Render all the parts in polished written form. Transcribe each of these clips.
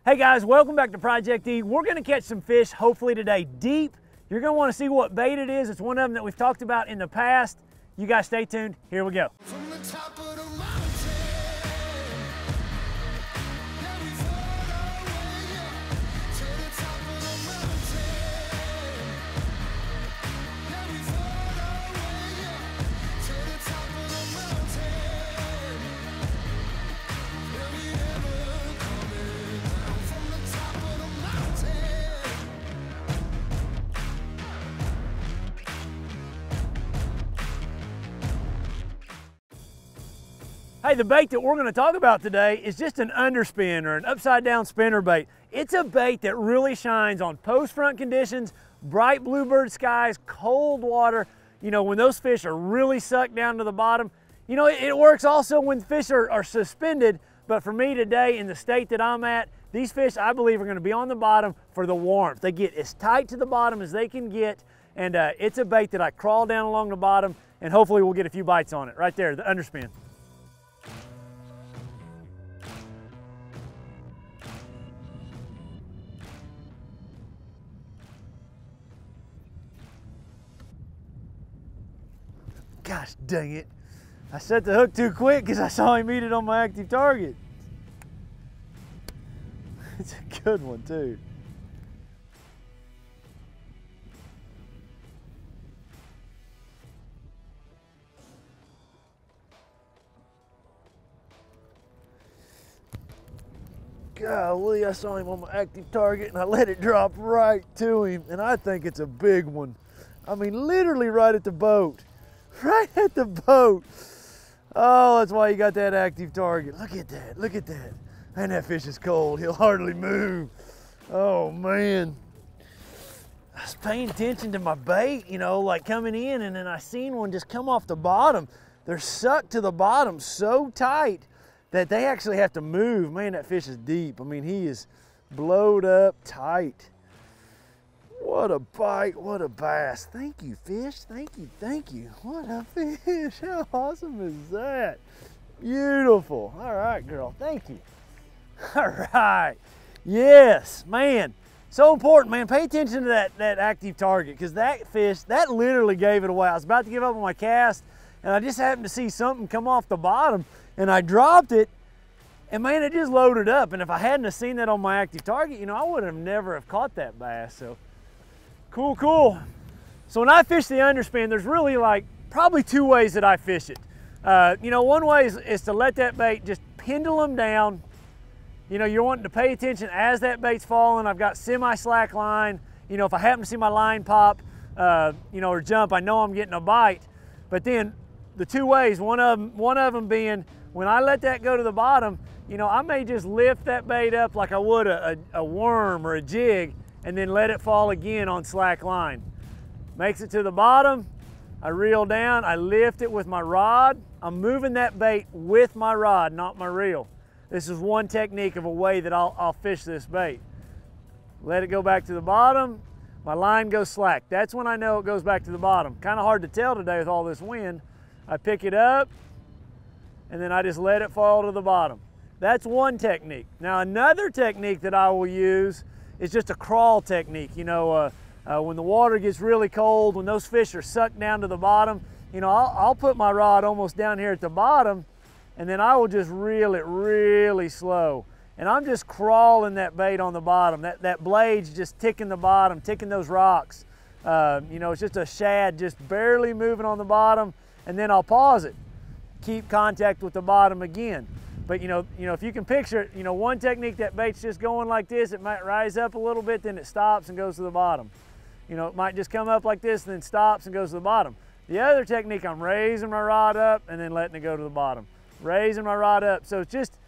Hey guys, welcome back to Project E. We're going to catch some fish, hopefully today, deep. You're going to want to see what bait it is. It's one of them that we've talked about in the past. You guys stay tuned. Here we go. From the top of the mountain. Hey, the bait that we're going to talk about today is just an underspin or an upside down spinner bait. It's a bait that really shines on post front conditions, bright bluebird skies, cold water. You know, when those fish are really sucked down to the bottom. You know, it works also when fish are suspended, but for me today in the state that I'm at, these fish I believe are going to be on the bottom for the warmth. They get as tight to the bottom as they can get, and it's a bait that I crawl down along the bottom, and hopefully we'll get a few bites on it. Right there, the underspin. Gosh dang it. I set the hook too quick because I saw him eat it on my active target. It's a good one too. Golly, I saw him on my active target and I let it drop right to him, and I think it's a big one. I mean, literally right at the boat. Right at the boat. Oh, that's why you got that active target. Look at that, look at that. And that fish is cold, he'll hardly move. Oh man. I was paying attention to my bait, you know, like coming in, and then I seen one just come off the bottom. They're sucked to the bottom so tight that they actually have to move. Man, that fish is deep. I mean, he is blowed up tight. What a bite, what a bass. Thank you, fish, thank you, thank you. What a fish, how awesome is that? Beautiful. All right, girl, thank you. All right, yes, man. So important, man. Pay attention to that active target, because that fish, that literally gave it away. I was about to give up on my cast, and I just happened to see something come off the bottom, and I dropped it, and man, it just loaded up. And if I hadn't have seen that on my active target, you know, I would have never have caught that bass. So cool, cool. So when I fish the underspin, there's really like probably two ways that I fish it. You know, one way is to let that bait just pendulum down. You know, you're wanting to pay attention as that bait's falling. I've got semi-slack line. You know, if I happen to see my line pop, you know, or jump, I know I'm getting a bite. But then the two ways, one of them being when I let that go to the bottom, you know, I may just lift that bait up like I would a worm or a jig, and then let it fall again on slack line. Makes it to the bottom, I reel down, I lift it with my rod. I'm moving that bait with my rod, not my reel. This is one technique of a way that I'll fish this bait. Let it go back to the bottom, my line goes slack. That's when I know it goes back to the bottom. Kind of hard to tell today with all this wind. I pick it up, and then I just let it fall to the bottom. That's one technique. Now another technique that I will use is just a crawl technique. You know, when the water gets really cold, when those fish are sucked down to the bottom, you know, I'll put my rod almost down here at the bottom, and then I will just reel it really slow. And I'm just crawling that bait on the bottom. That blade's just ticking the bottom, ticking those rocks. You know, it's just a shad just barely moving on the bottom, and then I'll pause it. Keep contact with the bottom again. But you know, if you can picture it, you know, one technique, that bait's just going like this, it might rise up a little bit, then it stops and goes to the bottom. You know, it might just come up like this and then stops and goes to the bottom. The other technique, I'm raising my rod up and then letting it go to the bottom. Raising my rod up. So it's just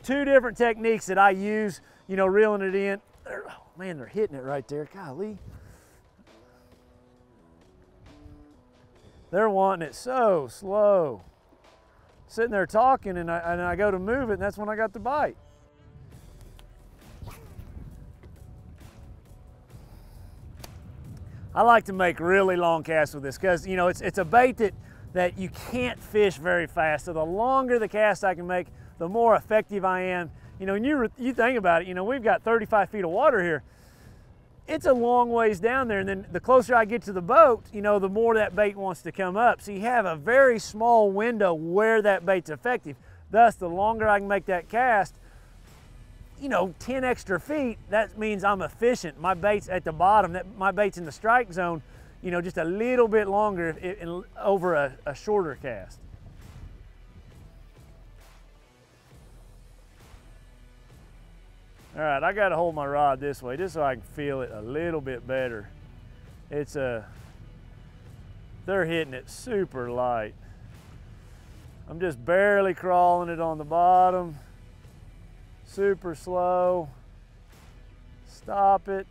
two different techniques that I use, you know, reeling it in. Oh man, they're hitting it right there, golly. They're wanting it so slow. Sitting there talking, and I go to move it, and that's when I got the bite. I like to make really long casts with this because, you know, it's a bait that you can't fish very fast. So the longer the cast I can make, the more effective I am You know, and you think about it, you know, we've got 35 feet of water here. It's a long ways down there, and then the closer I get to the boat, you know, the more that bait wants to come up. So you have a very small window where that bait's effective. Thus, the longer I can make that cast, you know, 10 extra feet, that means I'm efficient. My bait's at the bottom, my bait's in the strike zone, you know, just a little bit longer over a shorter cast. All right, I gotta hold my rod this way just so I can feel it a little bit better. They're hitting it super light. I'm just barely crawling it on the bottom. Super slow. Stop it.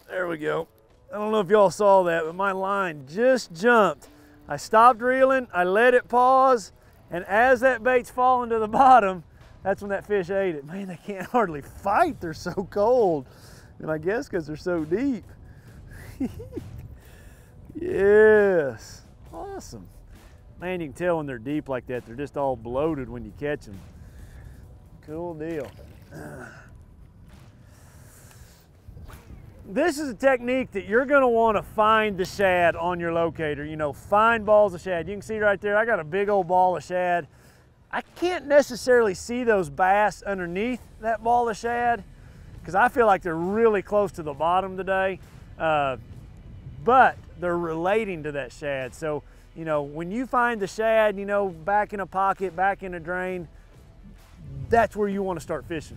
There we go. I don't know if y'all saw that, but my line just jumped. I stopped reeling, I let it pause, and as that bait's falling to the bottom, that's when that fish ate it. Man, they can't hardly fight. They're so cold. And I guess because they're so deep. Yes, awesome. Man, you can tell when they're deep like that, they're just all bloated when you catch them. Cool deal. This is a technique that you're gonna wanna find the shad on your locator. You know, find balls of shad. You can see right there, I got a big old ball of shad. I can't necessarily see those bass underneath that ball of shad because I feel like they're really close to the bottom today, but they're relating to that shad. So, you know, when you find the shad, you know, back in a pocket, back in a drain, that's where you wanna start fishing.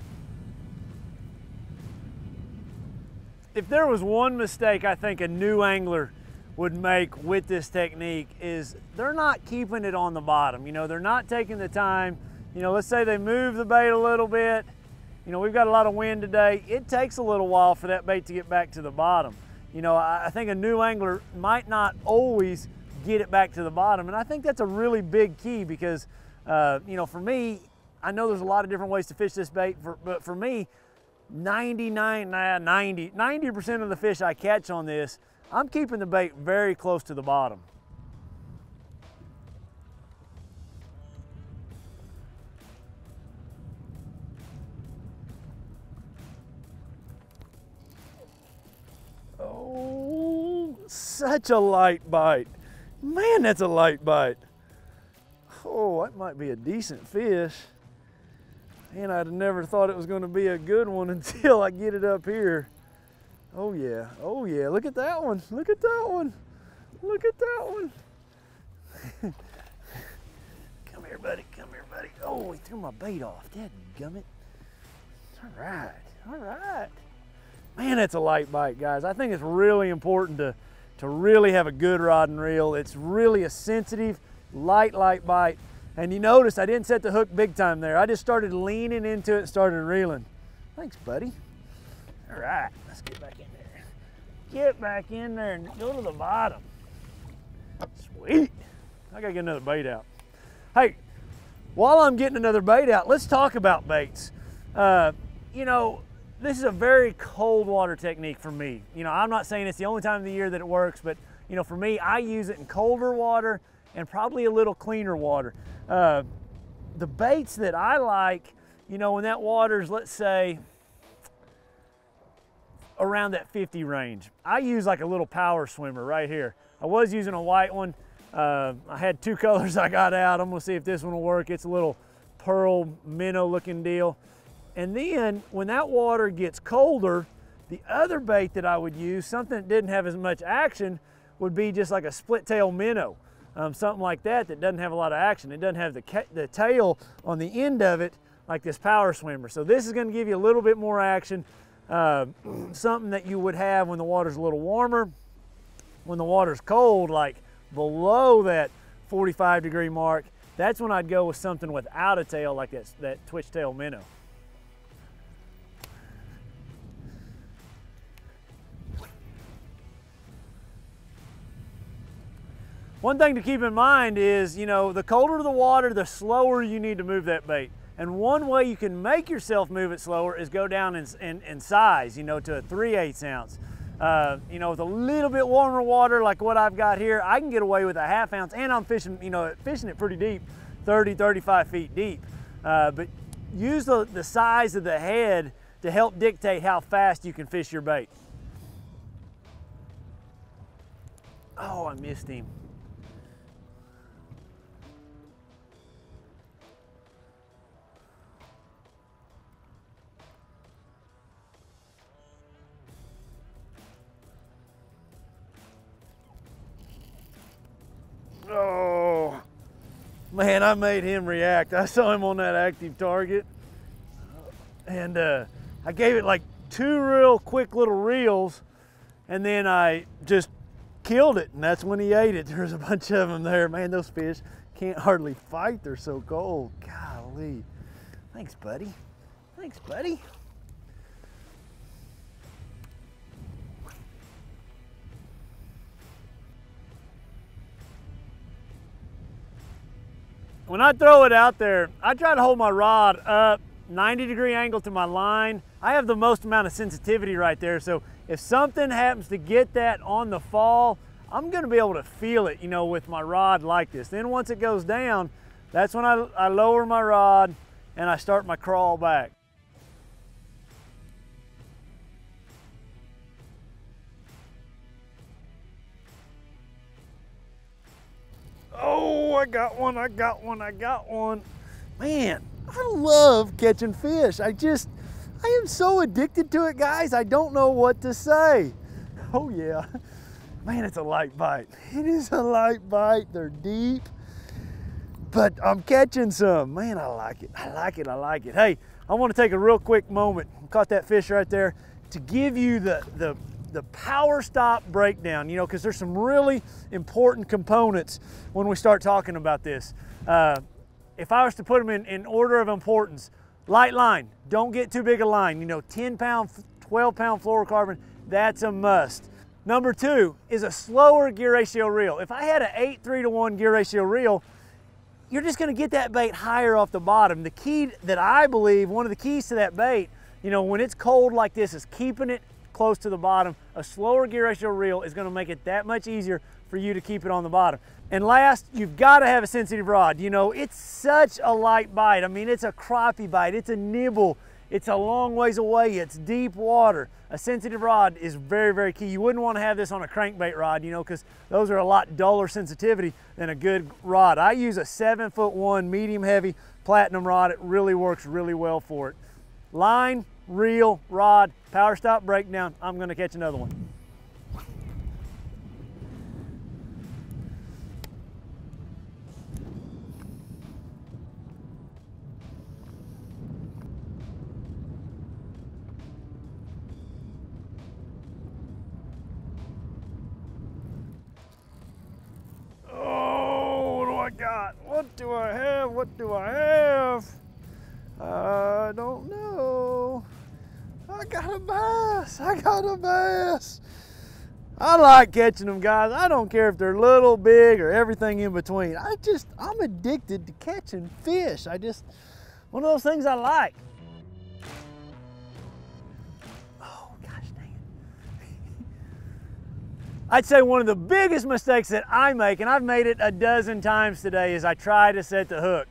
If there was one mistake I think a new angler would make with this technique is they're not keeping it on the bottom. You know, they're not taking the time. You know, let's say they move the bait a little bit. You know, we've got a lot of wind today. It takes a little while for that bait to get back to the bottom. You know, I think a new angler might not always get it back to the bottom. And I think that's a really big key because, you know, for me, I know there's a lot of different ways to fish this bait, but for me, 90% of the fish I catch on this, I'm keeping the bait very close to the bottom. Oh, such a light bite. Man, that's a light bite. Oh, that might be a decent fish. And I'd never thought it was going to be a good one until I get it up here. Oh yeah, look at that one, look at that one, look at that one. Come here, buddy, come here, buddy. Oh, he threw my bait off, dadgummit. All right. Man, that's a light bite, guys. I think it's really important to really have a good rod and reel. It's really a sensitive, light bite. And you notice I didn't set the hook big time there. I just started leaning into it and started reeling. Thanks, buddy. All right, let's get back in there. Get back in there and go to the bottom. Sweet. I gotta get another bait out. Hey, while I'm getting another bait out, let's talk about baits. You know, this is a very cold water technique for me. You know, I'm not saying it's the only time of the year that it works, but you know, for me, I use it in colder water and probably a little cleaner water. The baits that I like, you know, when that water's, let's say, around that 50 range, I use like a little power swimmer right here. I was using a white one. I had two colors I got out. I'm gonna see if this one will work. It's a little pearl minnow looking deal. And then when that water gets colder, the other bait that I would use, something that didn't have as much action, would be just like a split tail minnow. Something like that doesn't have a lot of action. It doesn't have the tail on the end of it like this power swimmer. So this is going to give you a little bit more action, something that you would have when the water's a little warmer. When the water's cold, like below that 45-degree mark, that's when I'd go with something without a tail like that twitch tail minnow. One thing to keep in mind is, you know, the colder the water, the slower you need to move that bait. And one way you can make yourself move it slower is go down in size, you know, to a 3/8 ounce. You know, with a little bit warmer water like what I've got here, I can get away with a 1/2 ounce, and I'm fishing, you know, fishing it pretty deep, 30, 35 feet deep. But use the size of the head to help dictate how fast you can fish your bait. Oh, I missed him. Oh, man, I made him react. I saw him on that active target, and I gave it like 2 real quick little reels, and then I just killed it, and that's when he ate it. There's a bunch of them there. Man, those fish can't hardly fight. They're so cold. Golly. Thanks, buddy. Thanks, buddy. When I throw it out there, I try to hold my rod up 90-degree angle to my line. I have the most amount of sensitivity right there, so if something happens to get that on the fall, I'm gonna be able to feel it, you know, with my rod like this. Then once it goes down, that's when I lower my rod and I start my crawl back. Oh, I got one, I got one, I got one. Man, I love catching fish. I am so addicted to it, guys. I don't know what to say. Oh yeah, man, it's a light bite. It is a light bite. They're deep, but I'm catching some. Man, I like it, I like it, I like it. Hey, I want to take a real quick moment, caught that fish right there, to give you the power stop breakdown, you know, because there's some really important components when we start talking about this. If I was to put them in order of importance, light line, don't get too big a line, you know, 10-pound, 12-pound fluorocarbon, that's a must. Number 2 is a slower gear ratio reel. If I had an 8:3-to-1 gear ratio reel, you're just gonna get that bait higher off the bottom. The key that I believe, one of the keys to that bait, you know, when it's cold like this, is keeping it close to the bottom. A slower gear ratio reel is gonna make it that much easier for you to keep it on the bottom. And last, you've gotta have a sensitive rod. You know, it's such a light bite. I mean, it's a crappie bite, it's a nibble, it's a long ways away, it's deep water. A sensitive rod is very, very key. You wouldn't wanna have this on a crankbait rod, you know, because those are a lot duller sensitivity than a good rod. I use a 7'1" medium heavy platinum rod. It really works really well for it. Line, reel, rod, power stop breakdown. I'm gonna catch another one. Oh, what do I got? What do I have? What do I have? I don't know. I got a bass. I got a bass. I like catching them, guys. I don't care if they're little, big, or everything in between. I'm addicted to catching fish. One of those things I like. Oh, gosh dang it. I'd say one of the biggest mistakes that I make, and I've made it a dozen times today, is I try to set the hook.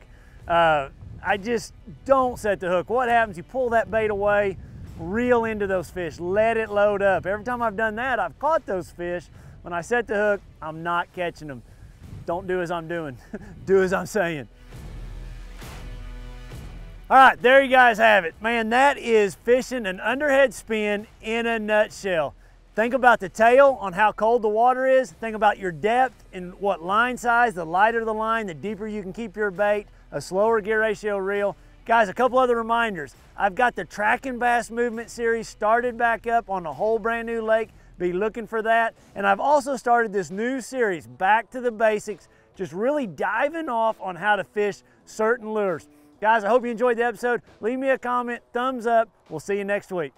I just don't set the hook. What happens? You pull that bait away, reel into those fish, let it load up. Every time I've done that, I've caught those fish. When I set the hook, I'm not catching them. Don't do as I'm doing, do as I'm saying. All right, there you guys have it. Man, that is fishing an underhead spin in a nutshell. Think about the tail on how cold the water is. Think about your depth and what line size. The lighter the line, the deeper you can keep your bait. A slower gear ratio reel. Guys, a couple other reminders. I've got the Tracking Bass Movement series started back up on a whole brand new lake. Be looking for that. And I've also started this new series, Back to the Basics, just really diving off on how to fish certain lures. Guys, I hope you enjoyed the episode. Leave me a comment, thumbs up. We'll see you next week.